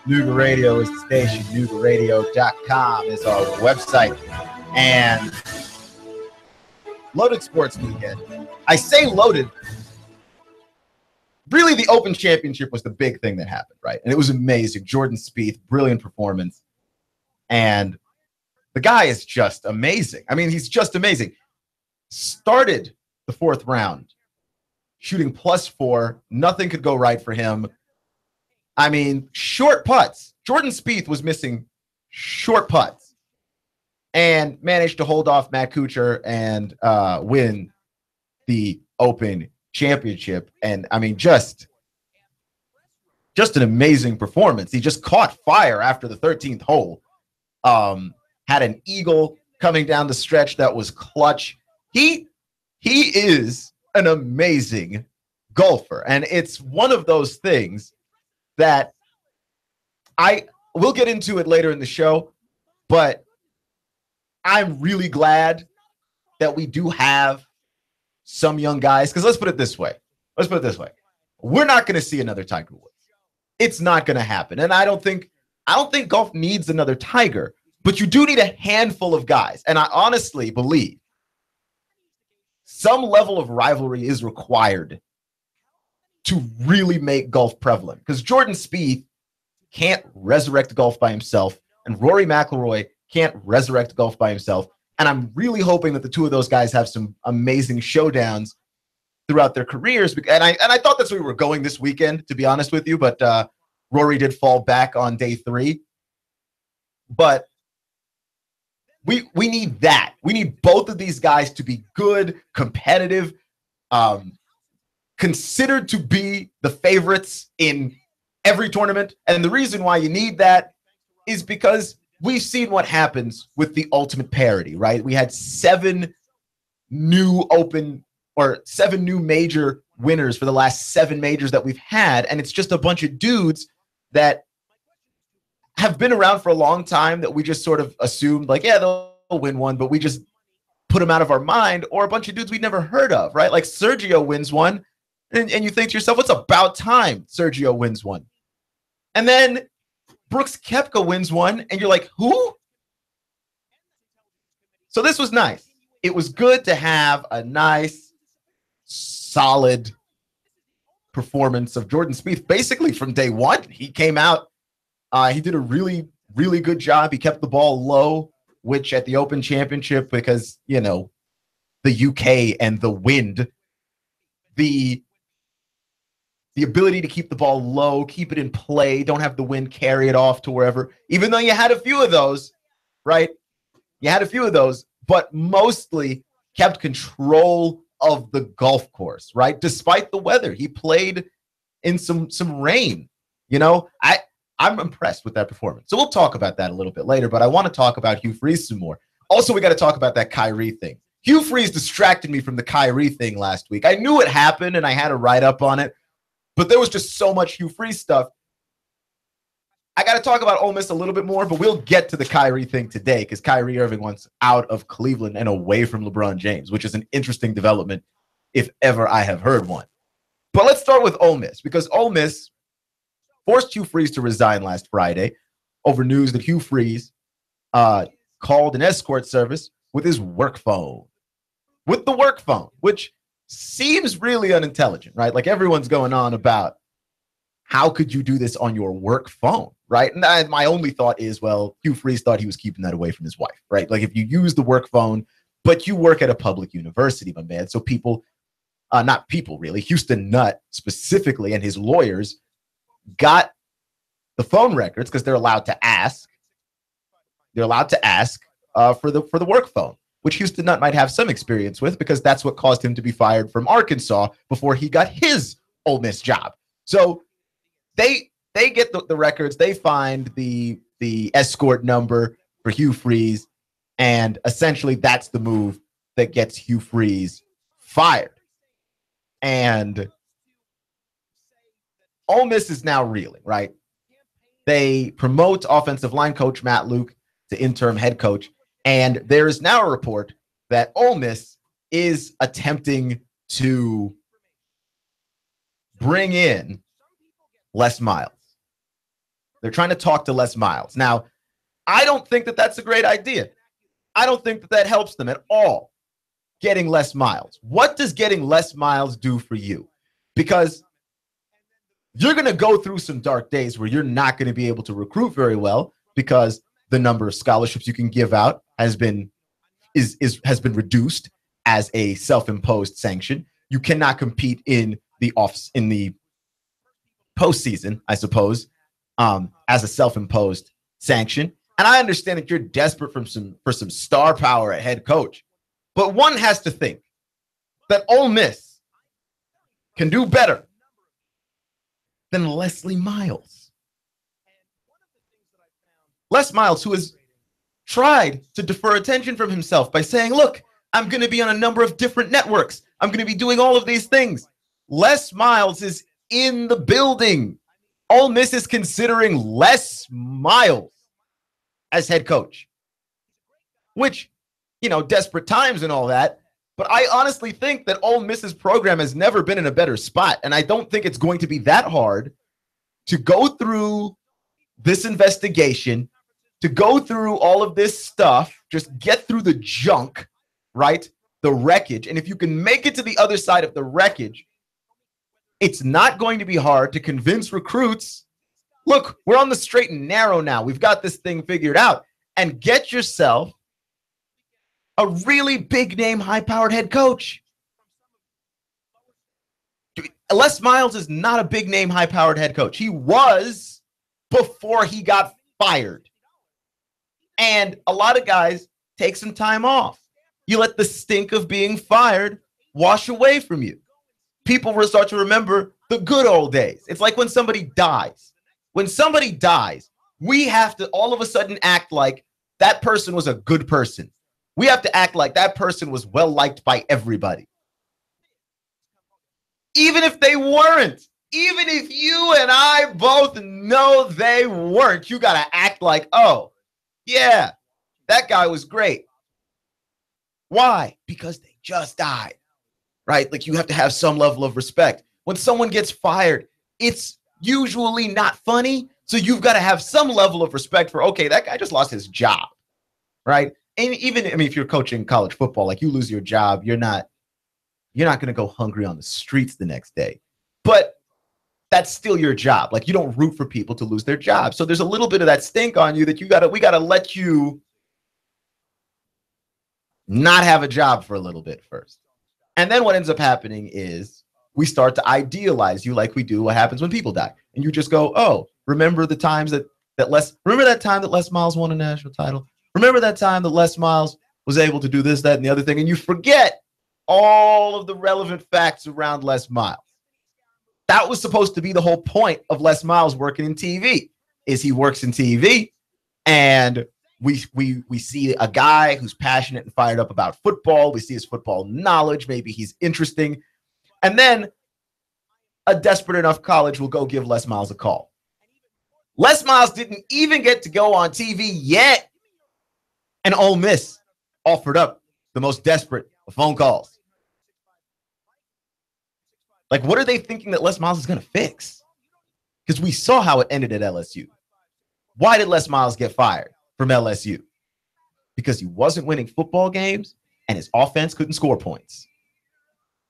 Nooga Radio is the station. NoogaRadio.com is our website. And loaded sports weekend. I say loaded. Really, the Open Championship was the big thing that happened, right? And it was amazing. Jordan Spieth, brilliant performance. And the guy is just amazing. I mean, he's just amazing. Started the fourth round shooting +4. Nothing could go right for him. I mean, short putts. Jordan Spieth was missing short putts and managed to hold off Matt Kuchar and win the Open Championship. And I mean, just an amazing performance. He just caught fire after the 13th hole. Had an eagle coming down the stretch that was clutch. He is an amazing golfer, and it's one of those things that I will get into it later in the show, but I'm really glad that we do have some young guys, because let's put it this way. We're not going to see another Tiger Woods. It's not going to happen. And I don't think golf needs another Tiger, but you do need a handful of guys. And I honestly believe some level of rivalry is required to really make golf prevalent, because Jordan Spieth can't resurrect golf by himself, and Rory McIlroy can't resurrect golf by himself. And I'm really hoping that the two of those guys have some amazing showdowns throughout their careers. And I thought that's where we were going this weekend, to be honest with you, but Rory did fall back on day 3. But we need that. We need both of these guys to be good, competitive, considered to be the favorites in every tournament. And the reason why you need that is because we've seen what happens with the ultimate parity, right? We had 7 new major winners for the last 7 majors that we've had. And it's just a bunch of dudes that have been around for a long time that we just sort of assumed, like, yeah, they'll win one, but we just put them out of our mind, or a bunch of dudes we'd never heard of, right? Like Sergio wins one, and you think to yourself, it's about time Sergio wins one. And then Brooks Koepka wins one, and you're like, who? So this was nice. It was good to have a nice, solid performance of Jordan Spieth basically from day one. He came out. He did a really, really good job. He kept the ball low, which at the Open Championship, because, you know, the UK and the wind, the ability to keep the ball low, keep it in play, don't have the wind carry it off to wherever, even though you had a few of those, right? You had a few of those, but mostly kept control of the golf course, right? Despite the weather, he played in some rain. You know, I'm impressed with that performance. So we'll talk about that a little bit later, but I want to talk about Hugh Freeze some more. Also, we got to talk about that Kyrie thing. Hugh Freeze distracted me from the Kyrie thing last week. I knew it happened, and I had a write-up on it, but there was just so much Hugh Freeze stuff. I got to talk about Ole Miss a little bit more, but we'll get to the Kyrie thing today, because Kyrie Irving wants out of Cleveland and away from LeBron James, which is an interesting development if ever I have heard one. But let's start with Ole Miss, because Ole Miss forced Hugh Freeze to resign last Friday over news that Hugh Freeze called an escort service with his work phone. With the work phone, which seems really unintelligent, right? Like, everyone's going on about how could you do this on your work phone, right? And my only thought is, well, Hugh Freeze thought he was keeping that away from his wife, right? Like, if you use the work phone, but you work at a public university, my man, so people, not people really, Houston Nutt specifically and his lawyers got the phone records because they're allowed to ask. They're allowed to ask for the work phone, which Houston Nutt might have some experience with, because that's what caused him to be fired from Arkansas before he got his Ole Miss job. So they get the records. They find the escort number for Hugh Freeze, and essentially that's the move that gets Hugh Freeze fired. And Ole Miss is now reeling, right? They promote offensive line coach Matt Luke to interim head coach, and there is now a report that Ole Miss is attempting to bring in Les Miles. They're trying to talk to Les Miles. Now, I don't think that that's a great idea. I don't think that that helps them at all, getting Les Miles. What does getting Les Miles do for you? Because you're going to go through some dark days where you're not going to be able to recruit very well because the number of scholarships you can give out has been reduced as a self-imposed sanction. You cannot compete in the postseason, I suppose, as a self-imposed sanction. And I understand that you're desperate for some star power at head coach, but one has to think that Ole Miss can do better than Leslie Miles. Les Miles, who has tried to defer attention from himself by saying, look, I'm going to be on a number of different networks. I'm going to be doing all of these things. Les Miles is in the building. Ole Miss is considering Les Miles as head coach, which, desperate times and all that. But I honestly think that Ole Miss's program has never been in a better spot. And I don't think it's going to be that hard to go through this investigation, to go through all of this stuff, just get through the junk, right? The wreckage. And if you can make it to the other side of the wreckage, it's not going to be hard to convince recruits, look, we're on the straight and narrow now. We've got this thing figured out. And get yourself a really big name, high-powered head coach. Les Miles is not a big name, high-powered head coach. He was before he got fired. And a lot of guys take some time off. You let the stink of being fired wash away from you. People will start to remember the good old days. It's like when somebody dies. When somebody dies, we have to all of a sudden act like that person was a good person. We have to act like that person was well-liked by everybody. Even if they weren't, even if you and I both know they weren't, you got to act like, oh, yeah, that guy was great. Why? Because they just died, right? Like, you have to have some level of respect. When someone gets fired, it's usually not funny. So you've got to have some level of respect for, okay, that guy just lost his job, right? And even, if you're coaching college football, like, you lose your job, you're not going to go hungry on the streets the next day. But that's still your job. Like, you don't root for people to lose their job. So there's a little bit of that stink on you that we got to let you not have a job for a little bit first. And then what ends up happening is we start to idealize you like we do what happens when people die. And you just go, oh, remember the times remember that time that Les Miles won a national title? Remember that time that Les Miles was able to do this, that, and the other thing, and you forget all of the relevant facts around Les Miles. That was supposed to be the whole point of Les Miles working in TV, is he works in TV, and we see a guy who's passionate and fired up about football. We see his football knowledge. Maybe he's interesting. And then a desperate enough college will go give Les Miles a call. Les Miles didn't even get to go on TV yet, and Ole Miss offered up the most desperate of phone calls. Like, what are they thinking that Les Miles is going to fix? Because we saw how it ended at LSU. Why did Les Miles get fired from LSU? Because he wasn't winning football games and his offense couldn't score points.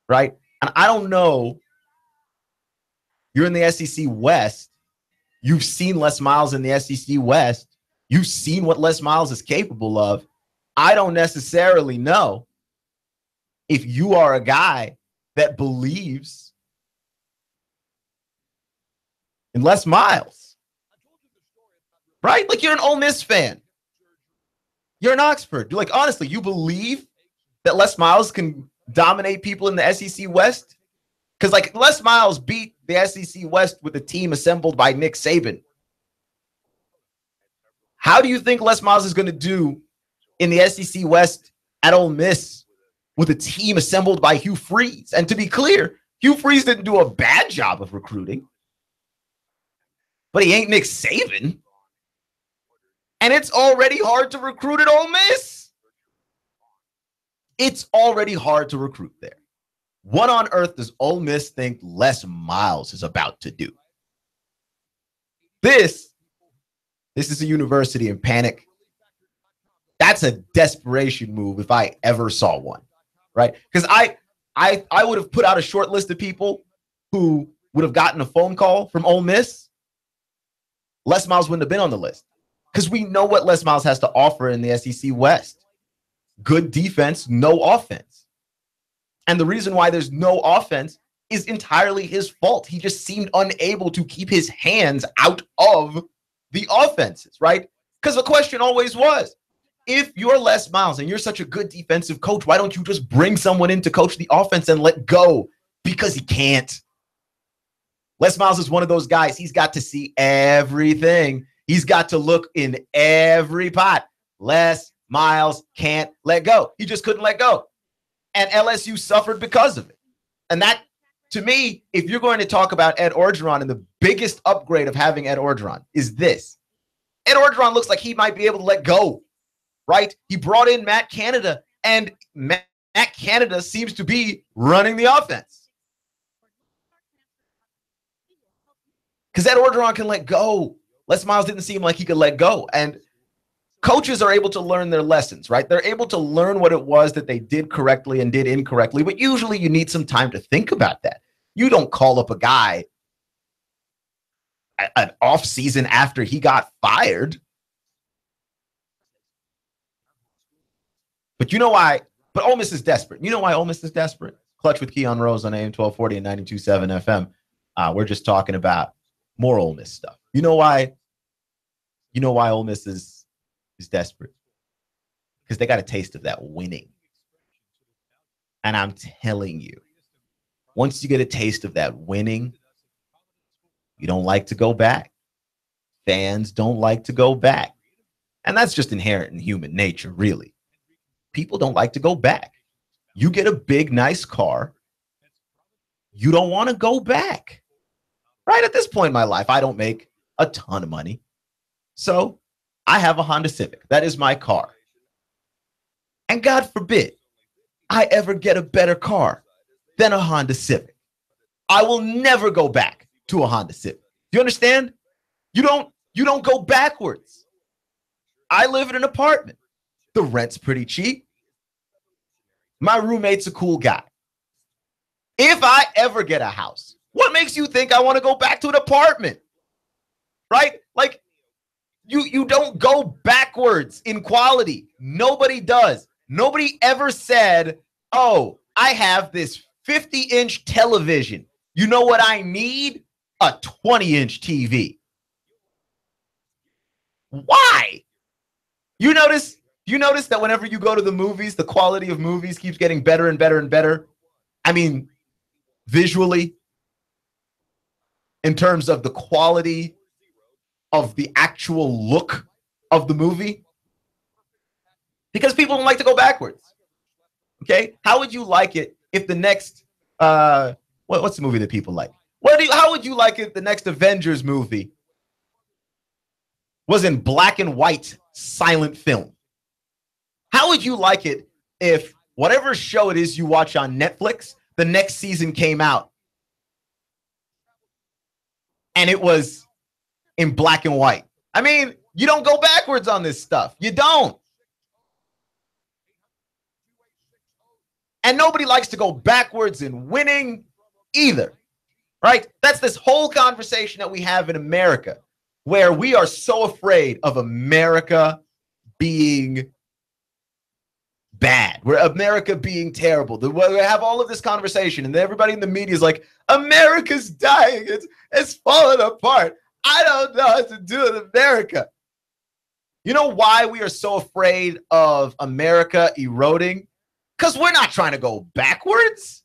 Right? And I don't know. You're in the SEC West. You've seen Les Miles in the SEC West. You've seen what Les Miles is capable of. I don't necessarily know if you are a guy that believes in Les Miles, right? Like, you're an Ole Miss fan. You're in Oxford. You're like, honestly, you believe that Les Miles can dominate people in the SEC West? Because, like, Les Miles beat the SEC West with a team assembled by Nick Saban. How do you think Les Miles is going to do in the SEC West at Ole Miss with a team assembled by Hugh Freeze? And to be clear, Hugh Freeze didn't do a bad job of recruiting, but he ain't Nick Saban. And it's already hard to recruit at Ole Miss. It's already hard to recruit there. What on earth does Ole Miss think Les Miles is about to do? This This is a university in panic. That's a desperation move if I ever saw one, right? Because I would have put out a short list of people who would have gotten a phone call from Ole Miss. Les Miles wouldn't have been on the list because we know what Les Miles has to offer in the SEC West. Good defense, no offense. And the reason why there's no offense is entirely his fault. He just seemed unable to keep his hands out of the offenses, right? Because the question always was, if you're Les Miles and you're such a good defensive coach, why don't you just bring someone in to coach the offense and let go? Because he can't. Les Miles is one of those guys. He's got to see everything. He's got to look in every pot. Les Miles can't let go. He just couldn't let go. And LSU suffered because of it. And that, to me, if you're going to talk about Ed Orgeron, and the biggest upgrade of having Ed Orgeron is this. Ed Orgeron looks like he might be able to let go, right? He brought in Matt Canada, and Matt Canada seems to be running the offense. Because Ed Orgeron can let go. Les Miles didn't seem like he could let go. And coaches are able to learn their lessons, right? They're able to learn what it was that they did correctly and did incorrectly, but usually you need some time to think about that. You don't call up a guy an off season after he got fired. But you know why? But Ole Miss is desperate. You know why Ole Miss is desperate? Clutch with Keon Rose on AM 1240 and 92.7 FM. We're just talking about more Ole Miss stuff. You know why? You know why Ole Miss is desperate? Because they got a taste of that winning. And I'm telling you, once you get a taste of that winning, you don't like to go back. Fans don't like to go back. And that's just inherent in human nature, really. People don't like to go back. You get a big, nice car. You don't want to go back. Right at this point in my life, I don't make a ton of money. So I have a Honda Civic. That is my car. And God forbid I ever get a better car than a Honda Civic. I will never go back to a Honda Civic. You understand? You don't go backwards. I live in an apartment. The rent's pretty cheap. My roommate's a cool guy. If I ever get a house, what makes you think I want to go back to an apartment? Right? Like, you don't go backwards in quality. Nobody does. Nobody ever said, oh, I have this 50-inch television. You know what I need? A 20-inch TV. Why? You notice that whenever you go to the movies, the quality of movies keeps getting better and better and better. I mean, visually, in terms of the quality of the actual look of the movie, because people don't like to go backwards. Okay, how would you like it if the next what's the movie that people like? How would you like it if the next Avengers movie was in black and white silent film? How would you like it if whatever show it is you watch on Netflix, the next season came out and it was in black and white? I mean, you don't go backwards on this stuff. You don't. And nobody likes to go backwards in winning either, right? That's this whole conversation that we have in America, where we are so afraid of America being bad, where America being terrible. We have all of this conversation, and everybody in the media is like, America's dying. It's falling apart. I don't know what to do with America. You know why we are so afraid of America eroding? Because we're not trying to go backwards.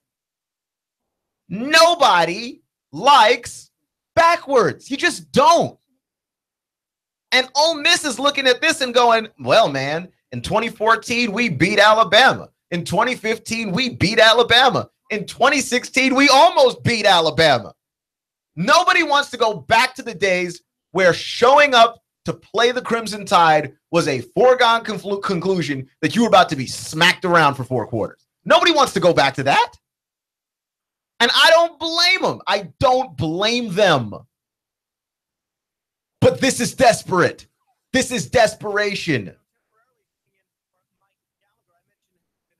Nobody likes backwards. You just don't. And Ole Miss is looking at this and going, well, man, in 2014, we beat Alabama. In 2015, we beat Alabama. In 2016, we almost beat Alabama. Nobody wants to go back to the days where showing up to play the Crimson Tide was a foregone conclusion that you were about to be smacked around for 4 quarters. Nobody wants to go back to that. And I don't blame them. I don't blame them. But this is desperate. This is desperation.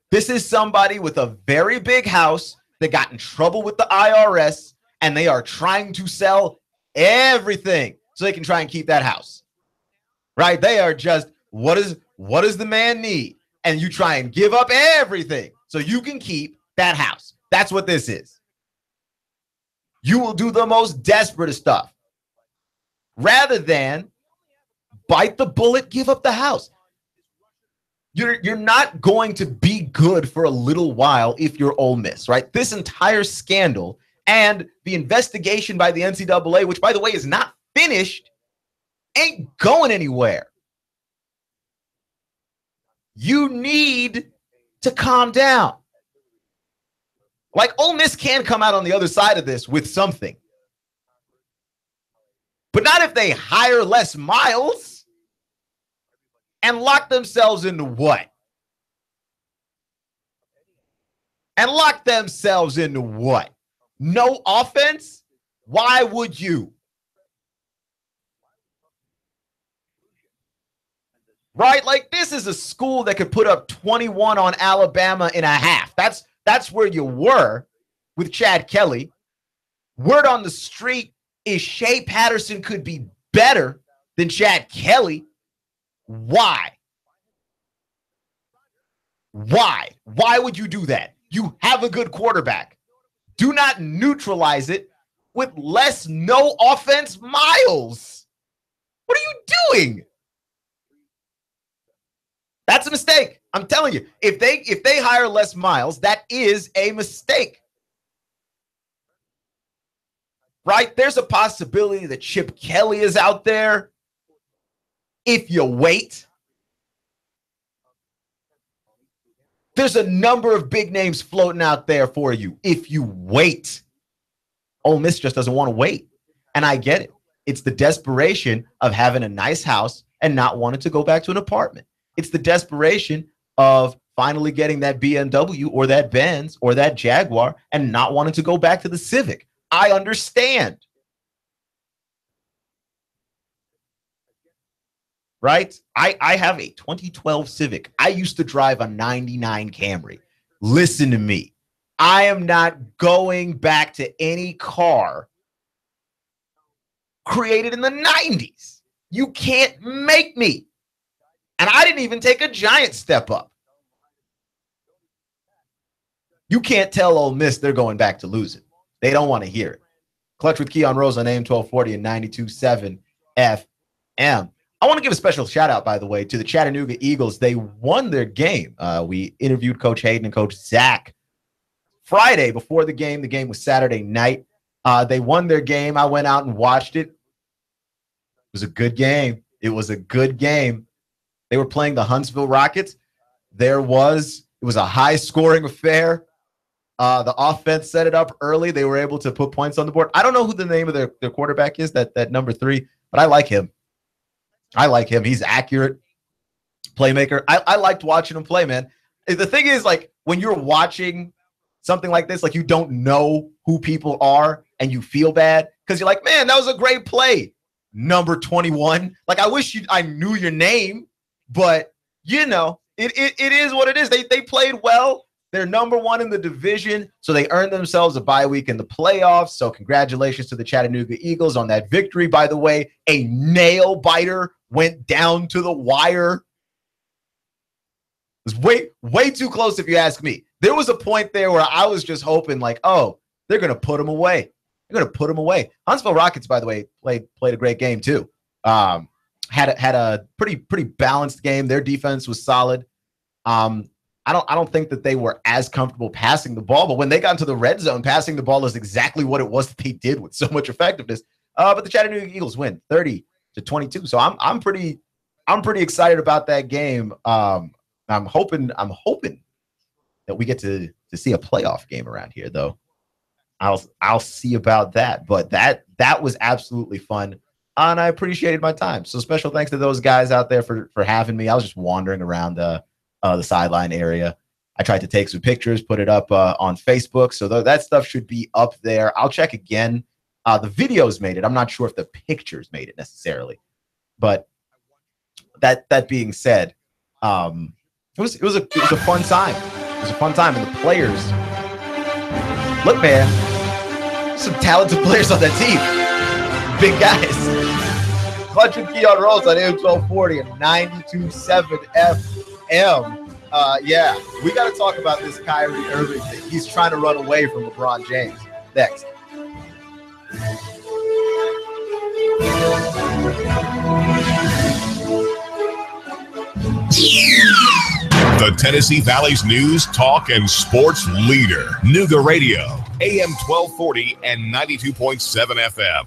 This is somebody with a very big house that got in trouble with the IRS, and they are trying to sell everything so they can try and keep that house. Right? They are just, what does the man need? And you try and give up everything so you can keep that house. That's what this is. You will do the most desperate of stuff rather than bite the bullet, give up the house. You're not going to be good for a little while if you're Ole Miss, right? This entire scandal and the investigation by the NCAA, which, by the way, is not finished, ain't going anywhere. You need to calm down. Like, Ole Miss can come out on the other side of this with something. But not if they hire Les Miles and lock themselves into what? And lock themselves into what? No offense? Why would you? Right? Like, this is a school that could put up 21 on Alabama in a half. That's where you were with Chad Kelly. Word on the street is Shea Patterson could be better than Chad Kelly. Why? Why? Why would you do that? You have a good quarterback. Do not neutralize it with less no offense Miles. What are you doing? That's a mistake. I'm telling you, if they hire Les Miles, that is a mistake. Right? There's a possibility that Chip Kelly is out there. If you wait, there's a number of big names floating out there for you. If you wait, Ole Miss just doesn't want to wait. And I get it. It's the desperation of having a nice house and not wanting to go back to an apartment. It's the desperation of finally getting that BMW or that Benz or that Jaguar and not wanting to go back to the Civic. I understand. Right? I have a 2012 Civic. I used to drive a 99 Camry. Listen to me. I am not going back to any car created in the 90s. You can't make me. And I didn't even take a giant step up. You can't tell Ole Miss they're going back to losing. They don't want to hear it. Clutch with Keon Rose on AM 1240 and 92.7 FM. I want to give a special shout out, by the way, to the Chattanooga Eagles. They won their game. We interviewed Coach Hayden and Coach Zach Friday before the game. The game was Saturday night. They won their game. I went out and watched it. It was a good game. It was a good game. They were playing the Huntsville Rockets. It was a high-scoring affair. The offense set it up early. They were able to put points on the board. I don't know who the name of their quarterback is, that number 3, but I like him. He's accurate playmaker. I liked watching him play, man. The thing is, like, when you're watching something like this, like, you don't know who people are and you feel bad because you're like, man, that was a great play. Number 21. Like, I wish I knew your name, but you know, it is what it is. They played well. They're number 1 in the division, so they earned themselves a bye week in the playoffs. So congratulations to the Chattanooga Eagles on that victory. By the way, a nail biter went down to the wire. It was way too close if you ask me. There was a point there where I was just hoping, like, oh, they're going to put him away. Huntsville Rockets, by the way, played a great game too. Had a pretty balanced game. Their defense was solid. I don't think that they were as comfortable passing the ball, but when they got into the red zone, passing the ball is exactly what it was that they did with so much effectiveness. But the Chattanooga Eagles win 30-22. So I'm pretty excited about that game. I'm hoping that we get to see a playoff game around here, though. I'll see about that. But that was absolutely fun, and I appreciated my time. So special thanks to those guys out there for having me. I was just wandering around the sideline area. I tried to take some pictures, put it up on Facebook. So that stuff should be up there. I'll check again. The videos made it. I'm not sure if the pictures made it necessarily, but that being said, it was a fun time. It was a fun time, and the players. Look, man, some talented players on that team. Big guys. Clutch with Keon Rose on AM 1240 and 92.7 FM. Yeah, we got to talk about this Kyrie Irving thing. He's trying to run away from LeBron James. Next. The Tennessee Valley's news, talk, and sports leader. Nooga Radio, AM 1240 and 92.7 FM.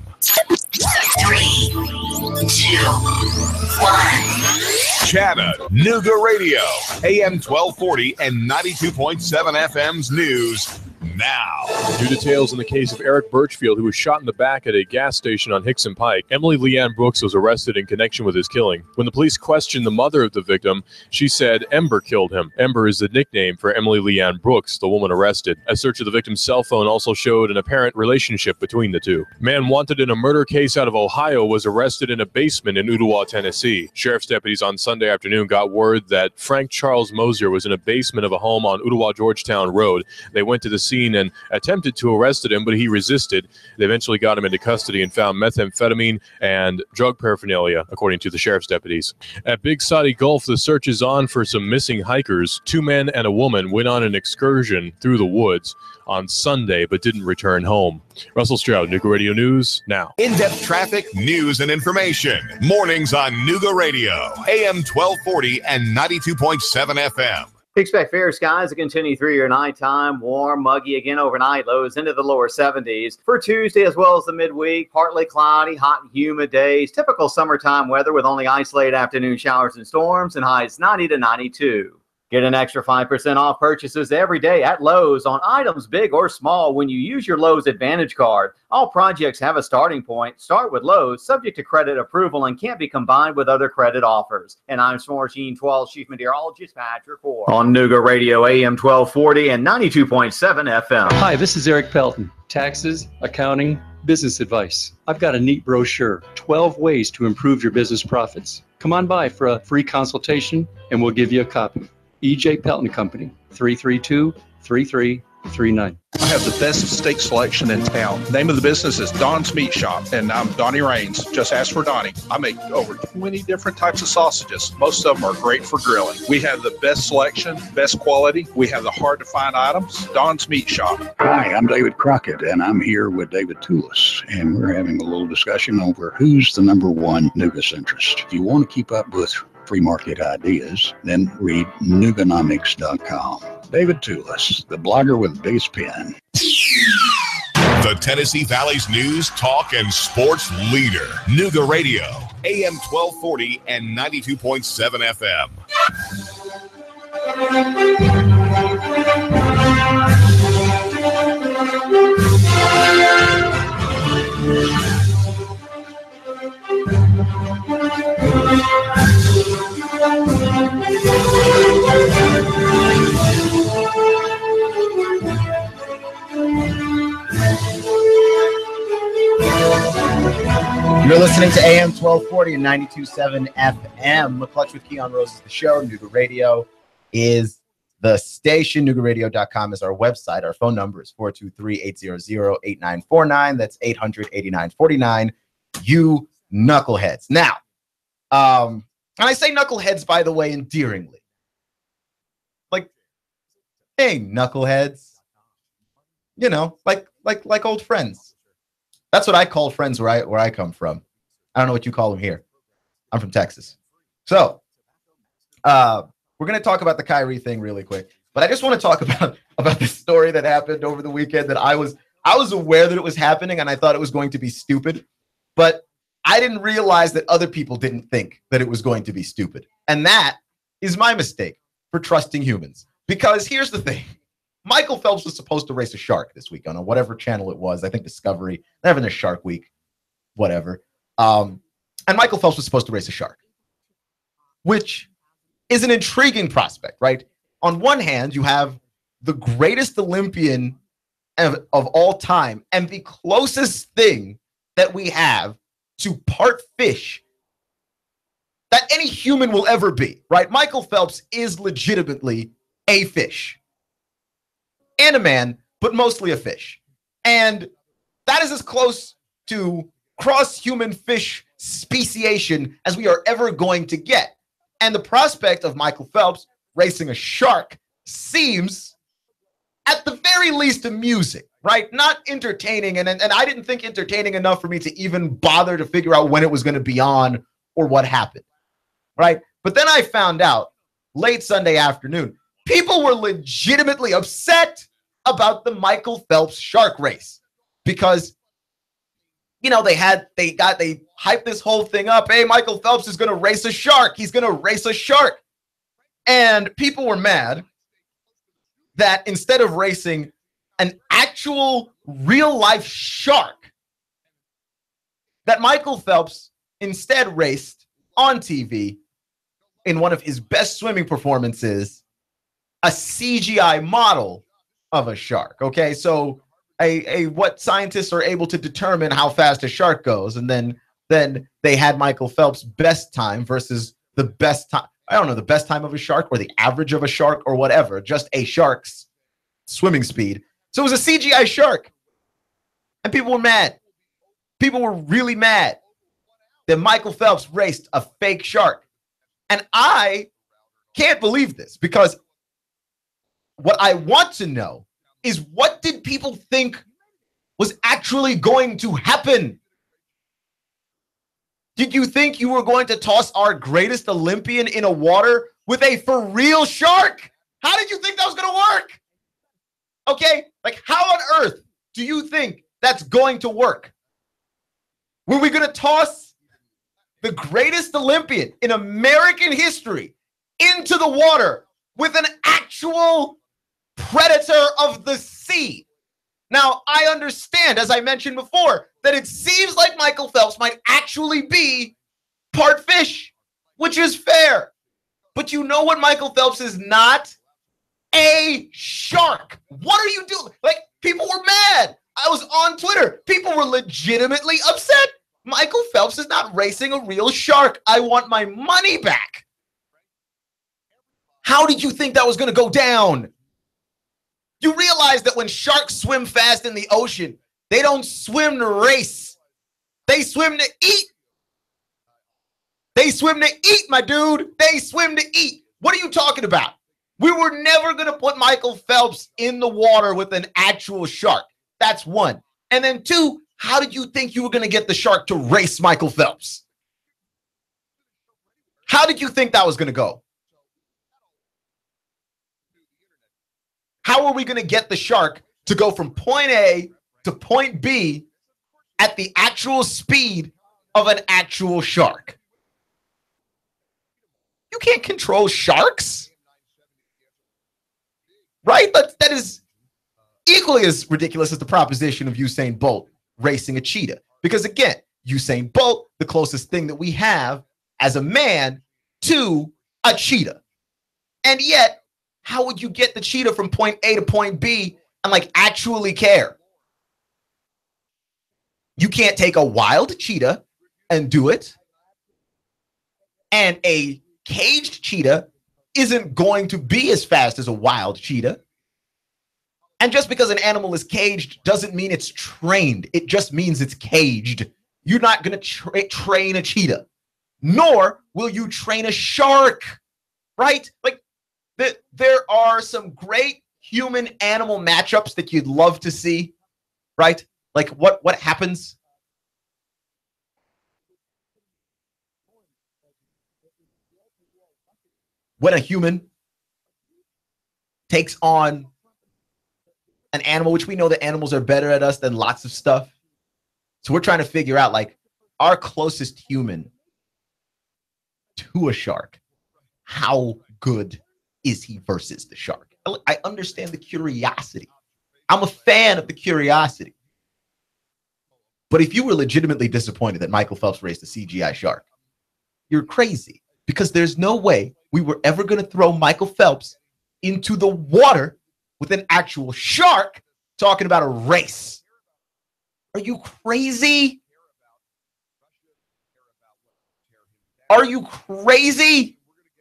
3, 2, 1. Chattanooga Radio, AM 1240 and 92.7 FM's news now. New details in the case of Eric Birchfield, who was shot in the back at a gas station on Hickson Pike. Emily Leanne Brooks was arrested in connection with his killing. When the police questioned the mother of the victim, she said Ember killed him. Ember is the nickname for Emily Leanne Brooks, the woman arrested. A search of the victim's cell phone also showed an apparent relationship between the two. Man wanted in a murder case out of Ohio was arrested in a basement in Ottawa, Tennessee. Sheriff's deputies on Sunday afternoon got word that Frank Charles Mosier was in a basement of a home on Ottawa-Georgetown Road. They went to the scene and attempted to arrest him, but he resisted. They eventually got him into custody and found methamphetamine and drug paraphernalia, according to the sheriff's deputies. At Big Saudi Gulf, the search is on for some missing hikers. 2 men and a woman went on an excursion through the woods on Sunday, but didn't return home. Russell Stroud, Nooga Radio News, now. In-depth traffic, news, and information. Mornings on Nooga Radio, AM 1240 and 92.7 FM. Expect fair skies to continue through your nighttime. Warm, muggy again overnight. Lows into the lower 70s. For Tuesday as well as the midweek, partly cloudy, hot and humid days. Typical summertime weather with only isolated afternoon showers and storms, and highs 90 to 92. Get an extra 5% off purchases every day at Lowe's on items big or small when you use your Lowe's Advantage card. All projects have a starting point. Start with Lowe's, subject to credit approval, and can't be combined with other credit offers. And I'm Smart Gene 12 Chief Meteorologist Patrick Ford on Nooga Radio AM 1240 and 92.7 FM. Hi, this is Eric Pelton. Taxes, accounting, business advice. I've got a neat brochure, 12 ways to improve your business profits. Come on by for a free consultation and we'll give you a copy. EJ Pelton Company, 332-3339. I have the best steak selection in town. Name of the business is Don's Meat Shop, and I'm Donnie Raines. Just ask for Donnie. I make over 20 different types of sausages. Most of them are great for grilling. We have the best selection, best quality. We have the hard-to-find items. Don's Meat Shop. Hi, I'm David Crockett, and I'm here with David Tulis, and we're having a little discussion over who's the number one Nooga centrist. If you want to keep up with free market ideas, then read Nooganomics.com. David Tulis, the blogger with the biggest pen. The Tennessee Valley's news, talk, and sports leader. Nooga Radio, AM 1240 and 92.7 FM. You're listening to AM 1240 and 92.7 FM. McClutch with Keon Rose is the show. Nooga Radio is the station. Noogaradio.com is our website. Our phone number is 423-800-8949. That's 800-8949. You knuckleheads. Now, and I say knuckleheads, by the way, endearingly. Like, hey, knuckleheads. You know, like old friends. That's what I call friends where I come from. I don't know what you call them here. I'm from Texas. So, we're going to talk about the Kyrie thing really quick. But I just want to talk about this story that happened over the weekend that I was aware that it was happening and I thought it was going to be stupid. But I didn't realize that other people didn't think that it was going to be stupid. And that is my mistake for trusting humans. Because here's the thing. Michael Phelps was supposed to race a shark this week on whatever channel it was. I think Discovery. They're having a Shark Week, whatever. And Michael Phelps was supposed to race a shark, which is an intriguing prospect, right? On one hand, you have the greatest Olympian of all time and the closest thing that we have to part fish that that any human will ever be, right? Michael Phelps is legitimately a fish and a man, but mostly a fish. And that is as close to cross-human fish speciation as we are ever going to get. And the prospect of Michael Phelps racing a shark seems, at the very least, amusing, right? Not entertaining. And I didn't think entertaining enough for me to even bother to figure out when it was going to be on or what happened, right? But then I found out late Sunday afternoon, people were legitimately upset about the Michael Phelps shark race because, you know, they hyped this whole thing up. Hey, Michael Phelps is going to race a shark. He's going to race a shark. And people were mad that instead of racing an actual real life shark, that Michael Phelps instead raced on TV in one of his best swimming performances, a CGI model of a shark. Okay, so what scientists are able to determine how fast a shark goes, and then they had Michael Phelps' best time versus the best time. I don't know, the best time of a shark or the average of a shark or whatever, just a shark's swimming speed. So it was a CGI shark. And people were mad. People were really mad that Michael Phelps raced a fake shark. And I can't believe this, because what I want to know is, what did people think was actually going to happen? Did you think you were going to toss our greatest Olympian in a water with a for real shark? How did you think that was going to work? Okay, like, how on earth do you think that's going to work? Were we going to toss the greatest Olympian in American history into the water with an actual predator of the sea? Now, I understand, as I mentioned before, that it seems like Michael Phelps might actually be part fish, which is fair. But you know what Michael Phelps is not? A shark. What are you doing? Like, people were mad. I was on Twitter. People were legitimately upset. Michael Phelps is not racing a real shark. I want my money back. How did you think that was going to go down? You realize that when sharks swim fast in the ocean, they don't swim to race. They swim to eat. They swim to eat, my dude. They swim to eat. What are you talking about? We were never going to put Michael Phelps in the water with an actual shark. That's one. And then two, how did you think you were going to get the shark to race Michael Phelps? How did you think that was going to go? How are we going to get the shark to go from point A to point B at the actual speed of an actual shark? You can't control sharks, right? But that is equally as ridiculous as the proposition of Usain Bolt racing a cheetah. Because again, Usain Bolt, the closest thing that we have as a man to a cheetah. And yet, how would you get the cheetah from point A to point B and like actually care? You can't take a wild cheetah and do it. And a caged cheetah isn't going to be as fast as a wild cheetah. And just because an animal is caged doesn't mean it's trained. It just means it's caged. You're not going to train a cheetah, nor will you train a shark, right? Like, there are some great human-animal matchups that you'd love to see, right? Like, what happens? When a human takes on an animal, which we know that animals are better at us than lots of stuff. So we're trying to figure out, like, our closest human to a shark, how good is he versus the shark? I understand the curiosity. I'm a fan of the curiosity. But if you were legitimately disappointed that Michael Phelps raced a CGI shark, you're crazy, because there's no way we were ever going to throw Michael Phelps into the water with an actual shark talking about a race. Are you crazy? Are you crazy?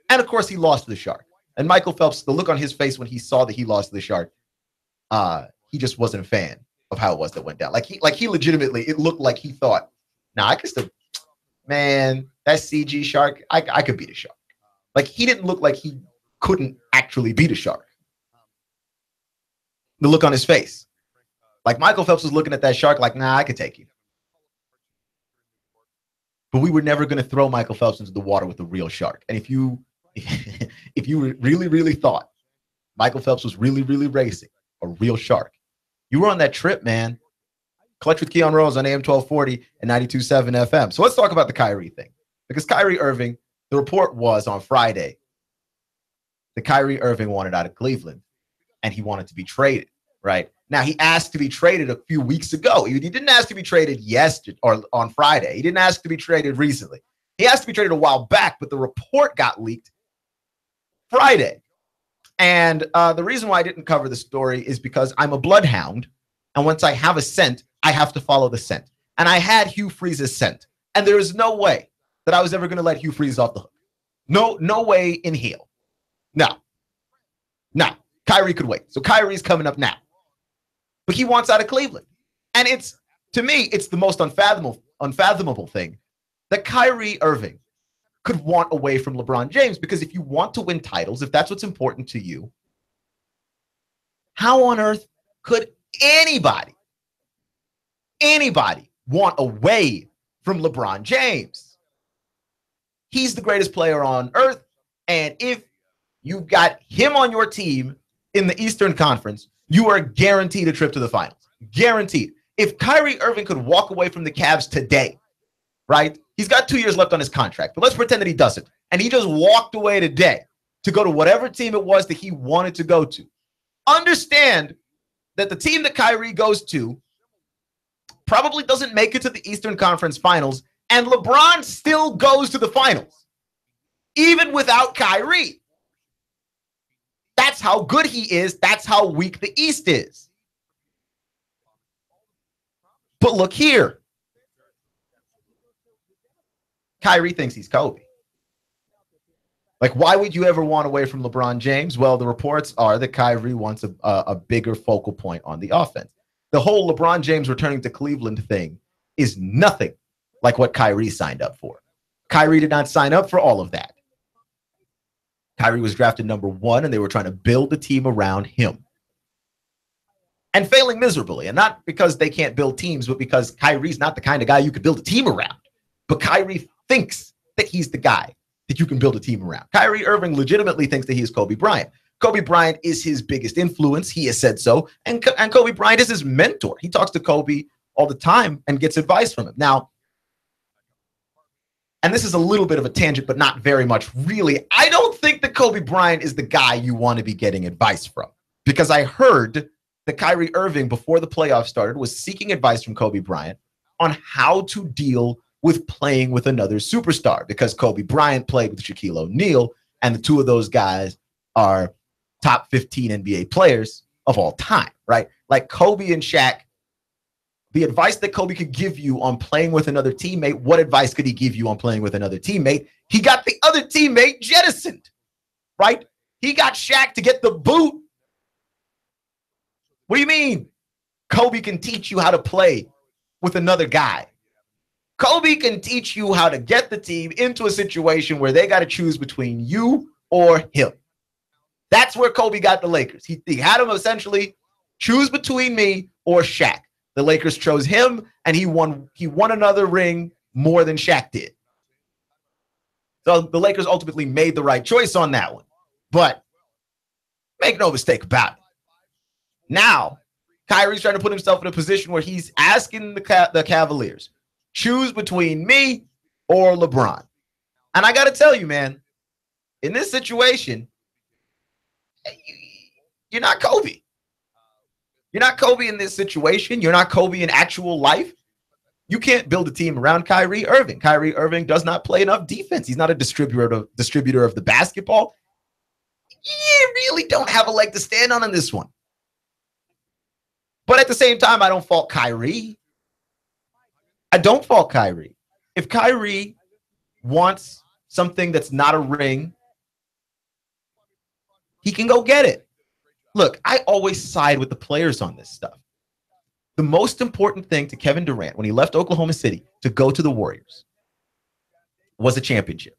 And of course, he lost to the Shark. And Michael Phelps, the look on his face when he saw that he lost to the Shark, he just wasn't a fan of how it was that went down. Like he legitimately, it looked like he thought, I could still, man, that CG Shark, I could beat a Shark. Like he didn't look like he couldn't actually beat a Shark. The look on his face. Like Michael Phelps was looking at that Shark like, I could take you. But we were never going to throw Michael Phelps into the water with a real shark. And if you really, really thought Michael Phelps was really, really racing a real shark, you were on that trip, man. Clutch with Keon Rose on AM 1240 and 92.7 FM. So let's talk about the Kyrie thing. Because Kyrie Irving, the report was on Friday that Kyrie Irving wanted out of Cleveland and he wanted to be traded, right? Now, he asked to be traded a few weeks ago. He didn't ask to be traded yesterday or on Friday. He didn't ask to be traded recently. He asked to be traded a while back, but the report got leaked Friday. And the reason why I didn't cover the story is because I'm a bloodhound. And once I have a scent, I have to follow the scent. And I had Hugh Freeze's scent. And there is no way that I was ever going to let Hugh Freeze off the hook. No way in hell. No. Kyrie could wait. So Kyrie's coming up now. But he wants out of Cleveland. And it's, to me, it's the most unfathomable thing that Kyrie Irving could want away from LeBron James. Because if you want to win titles, if that's what's important to you, how on earth could anybody want away from LeBron James? He's the greatest player on earth. And if you got him on your team in the Eastern Conference, you are guaranteed a trip to the finals. Guaranteed. If Kyrie Irving could walk away from the Cavs today, right? He's got 2 years left on his contract, but let's pretend that he doesn't. And he just walked away today to go to whatever team it was that he wanted to go to. Understand that the team that Kyrie goes to probably doesn't make it to the Eastern Conference Finals, and LeBron still goes to the finals, even without Kyrie. That's how good he is. That's how weak the East is. But look here. Kyrie thinks he's Kobe. Like, why would you ever want away from LeBron James? Well, the reports are that Kyrie wants a bigger focal point on the offense. The whole LeBron James returning to Cleveland thing is nothing like what Kyrie signed up for. Kyrie did not sign up for all of that. Kyrie was drafted number 1, and they were trying to build a team around him. And failing miserably. And not because they can't build teams, but because Kyrie's not the kind of guy you could build a team around. But Kyrie thinks that he's the guy that you can build a team around. Kyrie Irving legitimately thinks that he is Kobe Bryant. Kobe Bryant is his biggest influence. He has said so. And Kobe Bryant is his mentor. He talks to Kobe all the time and gets advice from him. Now, and this is a little bit of a tangent, but not very much really. I don't think that Kobe Bryant is the guy you want to be getting advice from, because I heard that Kyrie Irving, before the playoffs started, was seeking advice from Kobe Bryant on how to deal with playing with another superstar, because Kobe Bryant played with Shaquille O'Neal, and the two of those guys are top 15 NBA players of all time, right? Like Kobe and Shaq. The advice that Kobe could give you on playing with another teammate, what advice could he give you on playing with another teammate? He got the other teammate jettisoned, right? He got Shaq to get the boot. What do you mean? Kobe can teach you how to play with another guy. Kobe can teach you how to get the team into a situation where they got to choose between you or him. That's where Kobe got the Lakers. He had them essentially choose between me or Shaq. The Lakers chose him, and he won another ring more than Shaq did. So the Lakers ultimately made the right choice on that one. But make no mistake about it. Now, Kyrie's trying to put himself in a position where he's asking the Cavaliers, choose between me or LeBron. And I got to tell you, man, in this situation, you're not Kobe. You're not Kobe in this situation. You're not Kobe in actual life. You can't build a team around Kyrie Irving. Kyrie Irving does not play enough defense. He's not a distributor of the basketball. You really don't have a leg to stand on in this one. But at the same time, I don't fault Kyrie. I don't fault Kyrie. If Kyrie wants something that's not a ring, he can go get it. Look, I always side with the players on this stuff. The most important thing to Kevin Durant when he left Oklahoma City to go to the Warriors was a championship.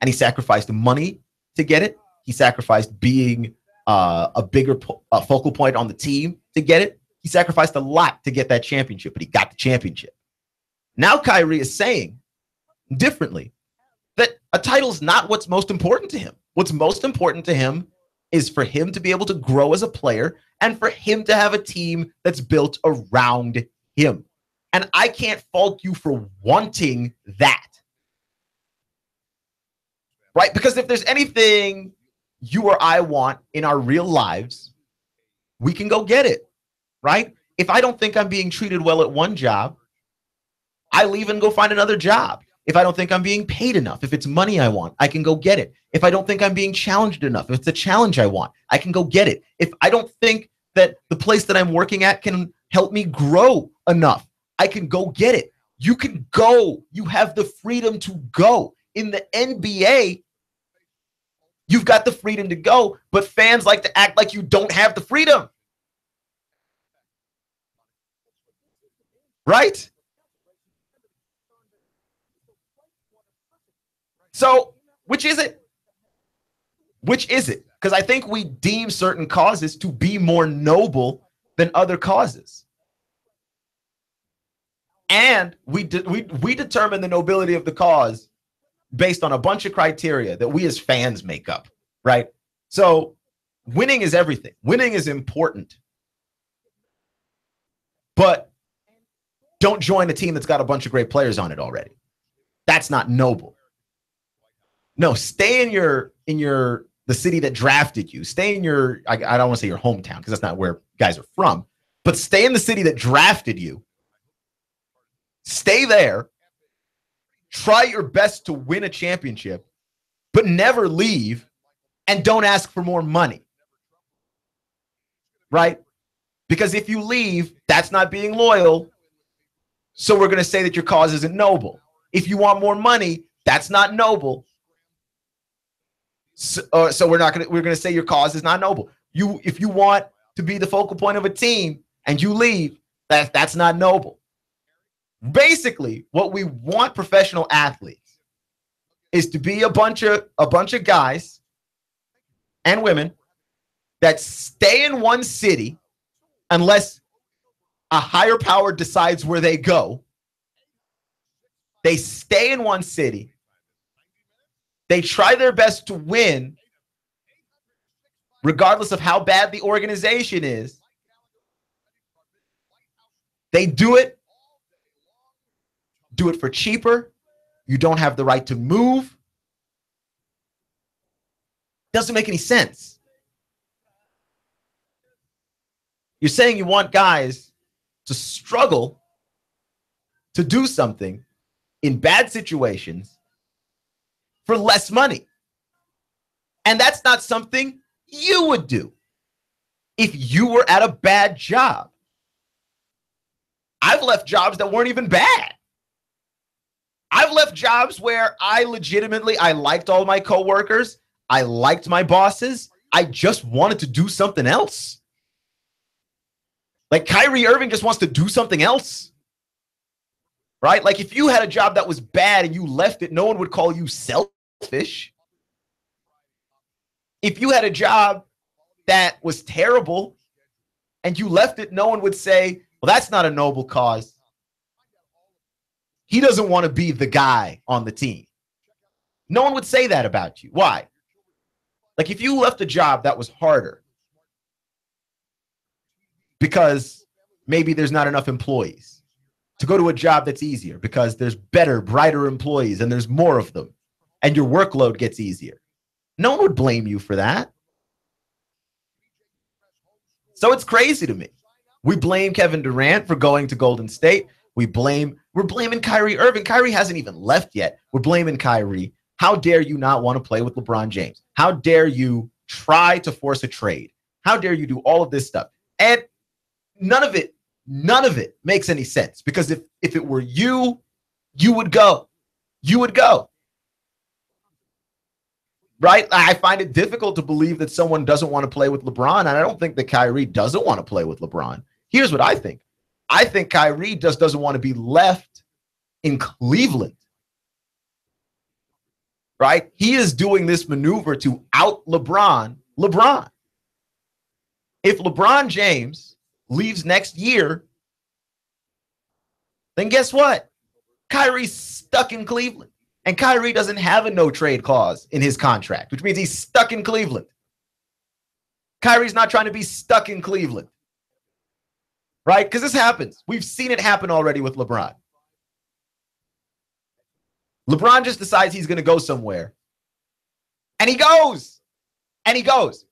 And he sacrificed money to get it. He sacrificed being a bigger focal point on the team to get it. He sacrificed a lot to get that championship, but he got the championship. Now Kyrie is saying differently that a title's not what's most important to him. What's most important to him is for him to be able to grow as a player and for him to have a team that's built around him. And I can't fault you for wanting that. Right? Because if there's anything you or I want in our real lives, we can go get it. Right? If I don't think I'm being treated well at one job, I leave and go find another job. If I don't think I'm being paid enough, if it's money I want, I can go get it. If I don't think I'm being challenged enough, if it's a challenge I want, I can go get it. If I don't think that the place that I'm working at can help me grow enough, I can go get it. You can go. You have the freedom to go. In the NBA, you've got the freedom to go, but fans like to act like you don't have the freedom. Right? So, which is it? Which is it? Because I think we deem certain causes to be more noble than other causes. And we determine the nobility of the cause based on a bunch of criteria that we as fans make up, right? So winning is everything. Winning is important. But don't join a team that's got a bunch of great players on it already. That's not noble. No, stay in the city that drafted you. Stay in your, I don't want to say your hometown because that's not where guys are from, but stay in the city that drafted you. Stay there. Try your best to win a championship, but never leave and don't ask for more money. Right? Because if you leave, that's not being loyal. So we're going to say that your cause isn't noble. If you want more money, that's not noble. So we're going to say your cause is not noble. If you want to be the focal point of a team and you leave, that's not noble. Basically, what we want professional athletes is to be a bunch of guys and women that stay in one city unless a higher power decides where they go. They stay in one city. They try their best to win, regardless of how bad the organization is. They do it for cheaper. You don't have the right to move. Doesn't make any sense. You're saying you want guys to struggle to do something in bad situations for less money. And that's not something you would do if you were at a bad job. I've left jobs that weren't even bad. I've left jobs where I liked all my coworkers. I liked my bosses. I just wanted to do something else. Like Kyrie Irving just wants to do something else. Right? Like if you had a job that was bad and you left it, no one would call you selfish. If you had a job that was terrible and you left it, no one would say, well, that's not a noble cause. He doesn't want to be the guy on the team. No one would say that about you. Why? Like if you left a job that was harder because maybe there's not enough employees, to go to a job that's easier because there's better, brighter employees and there's more of them and your workload gets easier. No one would blame you for that. So it's crazy to me. We blame Kevin Durant for going to Golden State. We're blaming Kyrie Irving. Kyrie hasn't even left yet. We're blaming Kyrie. How dare you not want to play with LeBron James? How dare you try to force a trade? How dare you do all of this stuff? And none of it makes any sense because if it were you, you would go. You would go. right? I find it difficult to believe that someone doesn't want to play with LeBron, and I don't think that Kyrie doesn't want to play with LeBron. Here's what I think. I think Kyrie just doesn't want to be left in Cleveland, right? He is doing this maneuver to out LeBron. If LeBron James leaves next year, then guess what? Kyrie's stuck in Cleveland. And Kyrie doesn't have a no-trade clause in his contract, which means he's stuck in Cleveland. Kyrie's not trying to be stuck in Cleveland, right? Because this happens. We've seen it happen already with LeBron. LeBron just decides he's going to go somewhere. And he goes. And he goes.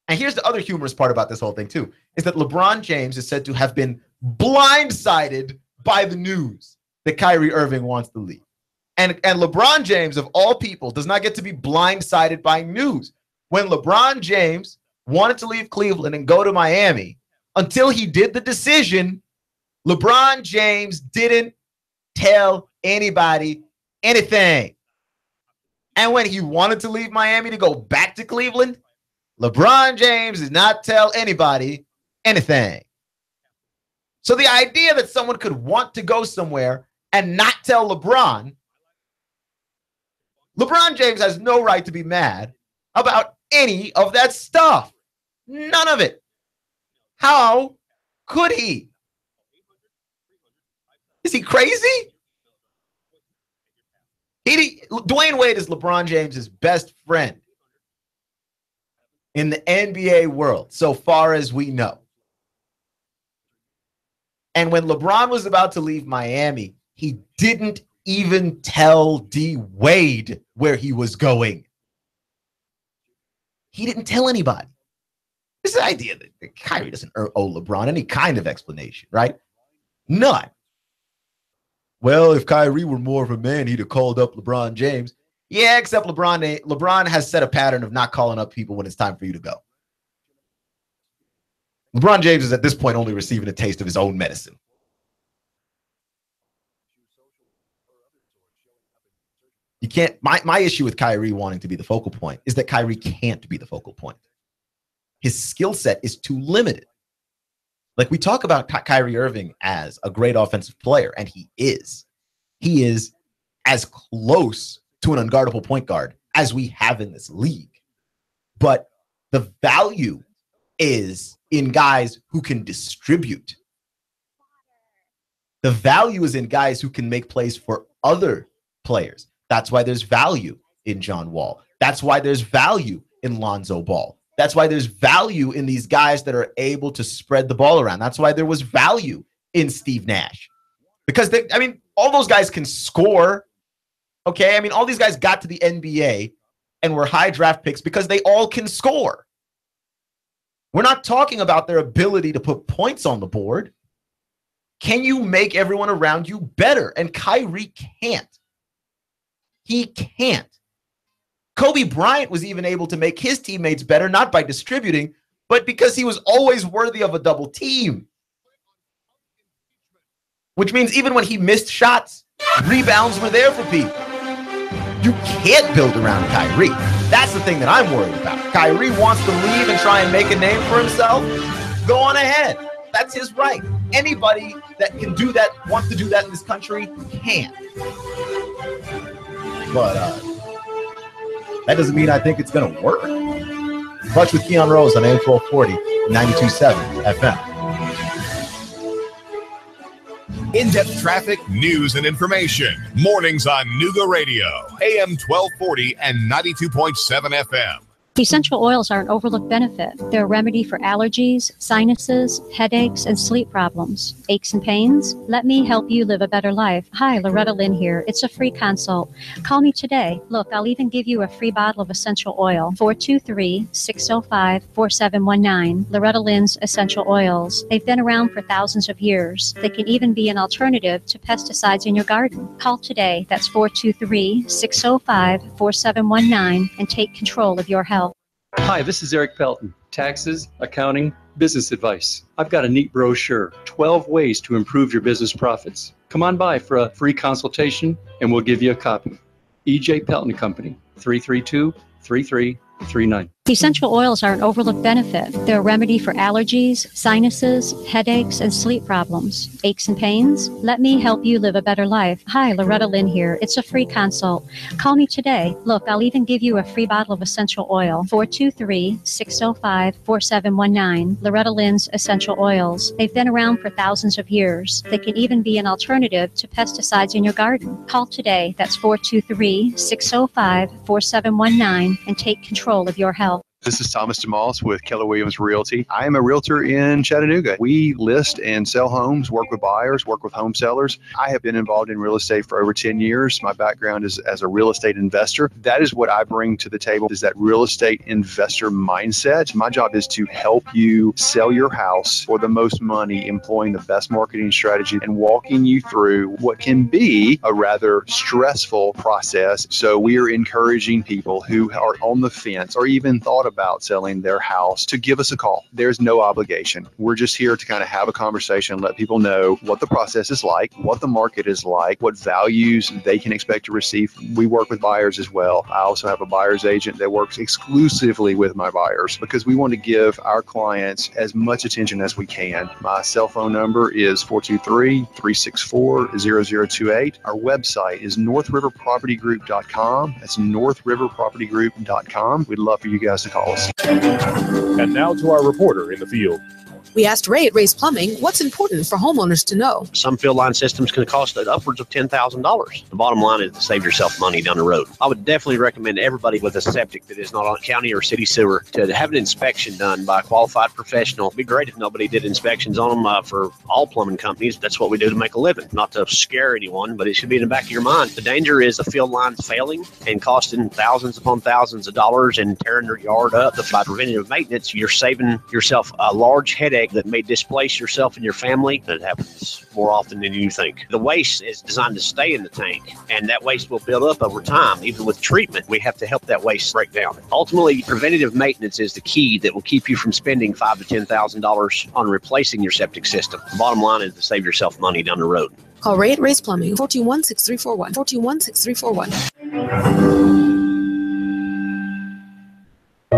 And here's the other humorous part about this whole thing, too, is that LeBron James is said to have been blindsided by the news that Kyrie Irving wants to leave. And LeBron James, of all people, does not get to be blindsided by news. When LeBron James wanted to leave Cleveland and go to Miami, until he did the decision, LeBron James didn't tell anybody anything. And when he wanted to leave Miami to go back to Cleveland, LeBron James did not tell anybody anything. So the idea that someone could want to go somewhere and not tell LeBron James has no right to be mad about any of that stuff. None of it. How could he? Is he crazy? Dwayne Wade is LeBron James's best friend in the NBA world, so far as we know. And when LeBron was about to leave Miami, he didn't even tell D. Wade where he was going. He didn't tell anybody. This is the idea that Kyrie doesn't owe LeBron any kind of explanation, right? None. Well, if Kyrie were more of a man, he'd have called up LeBron James. Yeah, except LeBron has set a pattern of not calling up people when it's time for you to go. LeBron James is at this point only receiving a taste of his own medicine. You can't. My issue with Kyrie wanting to be the focal point is that Kyrie can't be the focal point. His skill set is too limited. Like, we talk about Kyrie Irving as a great offensive player, and he is. He is as close to an unguardable point guard as we have in this league. But the value is in guys who can distribute. The value is in guys who can make plays for other players. That's why there's value in John Wall. That's why there's value in Lonzo Ball. That's why there's value in these guys that are able to spread the ball around. That's why there was value in Steve Nash. Because, all those guys can score. Okay? All these guys got to the NBA and were high draft picks because they all can score. We're not talking about their ability to put points on the board. Can you make everyone around you better? And Kyrie can't. He can't. Kobe Bryant was even able to make his teammates better, not by distributing, but because he was always worthy of a double team. Which means even when he missed shots, rebounds were there for people. You can't build around Kyrie. That's the thing that I'm worried about. Kyrie wants to leave and try and make a name for himself. Go on ahead. That's his right. Anybody that can do that, wants to do that in this country, can. But that doesn't mean I think it's going to work. Clutch with Keon Rose on AM 1240, 92.7 FM. In-depth traffic, news, and information. Mornings on Nooga Radio, AM 1240 and 92.7 FM. Essential oils are an overlooked benefit. They're a remedy for allergies, sinuses, headaches, and sleep problems. Aches and pains? Let me help you live a better life. Hi, Loretta Lynn here. It's a free consult. Call me today. Look, I'll even give you a free bottle of essential oil. 423-605-4719. Loretta Lynn's Essential Oils. They've been around for thousands of years. They can even be an alternative to pesticides in your garden. Call today. That's 423-605-4719 and take control of your health. Hi, this is Eric Pelton. Taxes, accounting, business advice. I've got a neat brochure, 12 ways to improve your business profits. Come on by for a free consultation and we'll give you a copy. EJ Pelton Company, 332-3339. Essential oils are an overlooked benefit. They're a remedy for allergies, sinuses, headaches, and sleep problems. Aches and pains? Let me help you live a better life. Hi, Loretta Lynn here. It's a free consult. Call me today. Look, I'll even give you a free bottle of essential oil. 423-605-4719. Loretta Lynn's Essential Oils. They've been around for thousands of years. They can even be an alternative to pesticides in your garden. Call today. That's 423-605-4719 and take control of your health. This is Thomas DeMoss with Keller Williams Realty. I am a realtor in Chattanooga. We list and sell homes, work with buyers, work with home sellers. I have been involved in real estate for over 10 years. My background is as a real estate investor. That is what I bring to the table, is that real estate investor mindset. My job is to help you sell your house for the most money, employing the best marketing strategy and walking you through what can be a rather stressful process. So we are encouraging people who are on the fence or even thought about selling their house to give us a call. There's no obligation. We're just here to kind of have a conversation and let people know what the process is like, what the market is like, what values they can expect to receive. We work with buyers as well. I also have a buyer's agent that works exclusively with my buyers because we want to give our clients as much attention as we can. My cell phone number is 423-364-0028. Our website is northriverpropertygroup.com. That's northriverpropertygroup.com. We'd love for you guys to call us. And now to our reporter in the field. We asked Ray at Ray's Plumbing what's important for homeowners to know. Some field line systems can cost upwards of $10,000. The bottom line is to save yourself money down the road. I would definitely recommend everybody with a septic that is not on county or city sewer to have an inspection done by a qualified professional. It'd be great if nobody did inspections on them for all plumbing companies. That's what we do to make a living. Not to scare anyone, but it should be in the back of your mind. The danger is the field lines failing and costing thousands upon thousands of dollars and tearing your yard up. By preventative maintenance, you're saving yourself a large headache that may displace yourself and your family. That happens more often than you think. The waste is designed to stay in the tank, and that waste will build up over time. Even with treatment, we have to help that waste break down. Ultimately, preventative maintenance is the key that will keep you from spending $5,000 to $10,000 on replacing your septic system. The bottom line is to save yourself money down the road. Call Ray at Ray's Plumbing, 421-6341, 421-6341.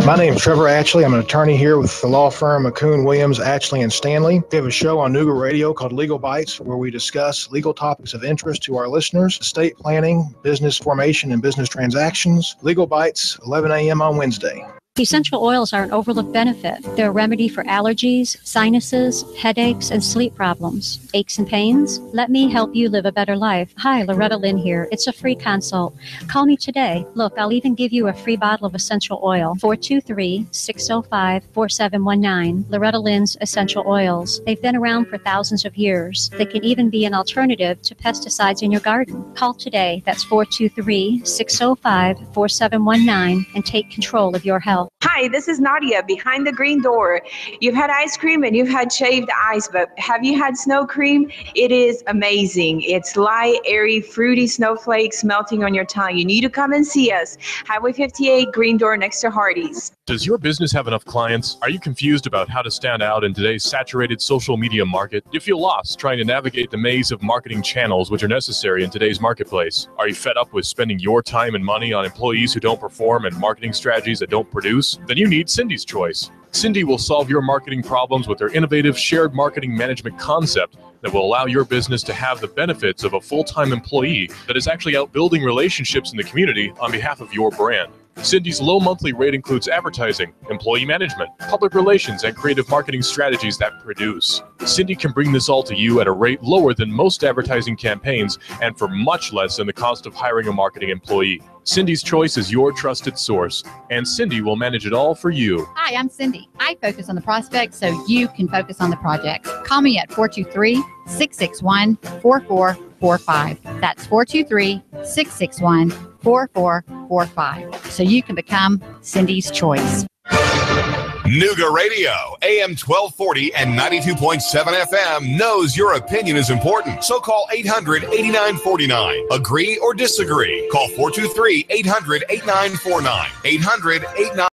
My name is Trevor Ashley. I'm an attorney here with the law firm McCoon, Williams, Ashley, and Stanley. We have a show on Nooga Radio called Legal Bites, where we discuss legal topics of interest to our listeners: estate planning, business formation, and business transactions. Legal Bites, 11 a.m. on Wednesday. Essential oils are an overlooked benefit. They're a remedy for allergies, sinuses, headaches, and sleep problems. Aches and pains? Let me help you live a better life. Hi, Loretta Lynn here. It's a free consult. Call me today. Look, I'll even give you a free bottle of essential oil. 423-605-4719. Loretta Lynn's Essential Oils. They've been around for thousands of years. They can even be an alternative to pesticides in your garden. Call today. That's 423-605-4719 and take control of your health. Hi, this is Nadia behind the green door. You've had ice cream and you've had shaved ice, but have you had snow cream? It is amazing. It's light, airy, fruity snowflakes melting on your tongue. You need to come and see us. Highway 58, green door next to Hardee's. Does your business have enough clients? Are you confused about how to stand out in today's saturated social media market? Do you feel lost trying to navigate the maze of marketing channels which are necessary in today's marketplace? Are you fed up with spending your time and money on employees who don't perform and marketing strategies that don't produce? Then you need Cindy's Choice. Cindy will solve your marketing problems with their innovative shared marketing management concept that will allow your business to have the benefits of a full-time employee that is actually out building relationships in the community on behalf of your brand. Cindy's low monthly rate includes advertising, employee management, public relations, and creative marketing strategies that produce. Cindy can bring this all to you at a rate lower than most advertising campaigns and for much less than the cost of hiring a marketing employee. Cindy's Choice is your trusted source, and Cindy will manage it all for you. Hi, I'm Cindy. I focus on the prospects so you can focus on the projects. Call me at 423-661-4445. That's 423-661-4445. So you can become Cindy's Choice. Nooga Radio, AM 1240 and 92.7 FM knows your opinion is important. So call 800-8949. Agree or disagree? Call 423-800-8949. 800-8949.